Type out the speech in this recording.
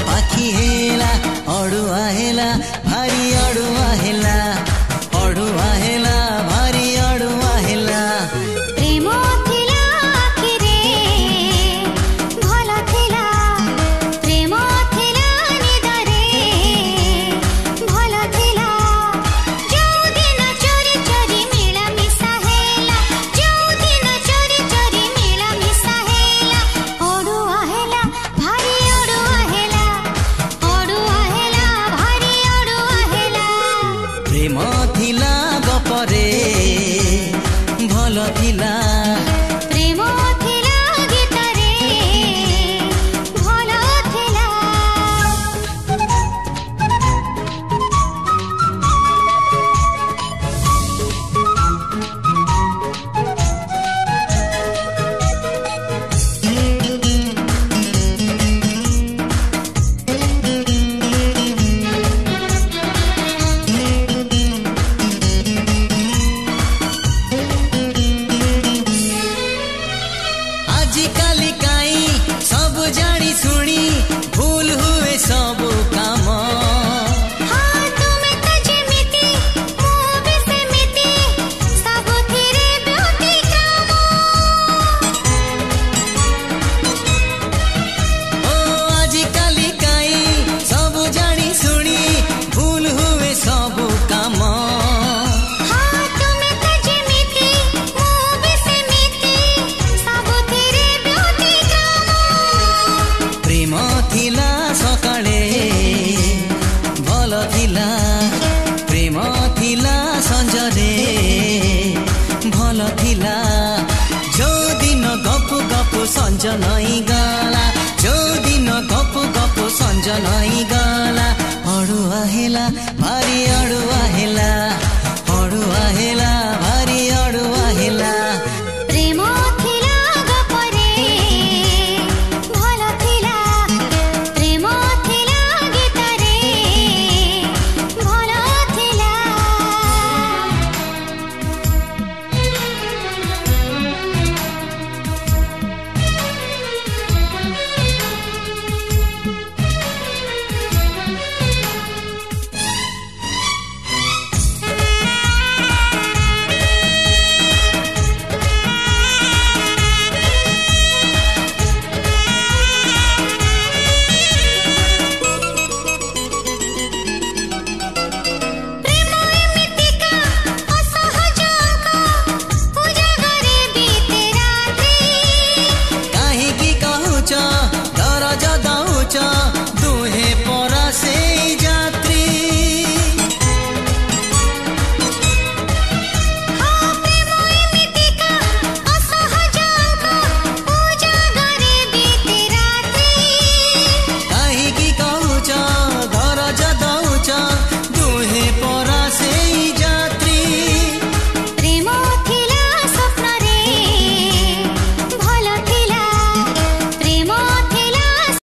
पाखी हेला अड़ुआ हेला भारी अड़ुआ हेला अड़ुआ हेला भारी अड़ुआ हेला प्रेम थिला आखिरे भल थिला प्रेम थिला निदरे भल थिला जो दिन चोरी चोरी मिला मिसा हेला जो दिन चोरी चोरी मिला मिसा हेला अड़ुआ हेला भारी अड़ुआ हेला भारी अड़ुआ हेला प्रेम थिला गपरे भल थिला प्रेम थिला गीतरे भल थिला आजिकाली काई सब जानी सुनी भूल हुए सब काम हाँ तुमे तो जेमिति मो भी सेमिति सबुथिरे ब्यूटी काम ओ आजिकाली काई सब जानी सुनी भूल हुए सब काम हाँ तुमे तो जेमिति मो भी सेमिति सबुथिरे ब्यूटी काम प्रेम थिला सकाळे भल थिला प्रेम थिला संजरे भल थिला जो दिन गप गप संज नई गला जो दिन गप गप संज नई गला अड़ुआ हेला भारी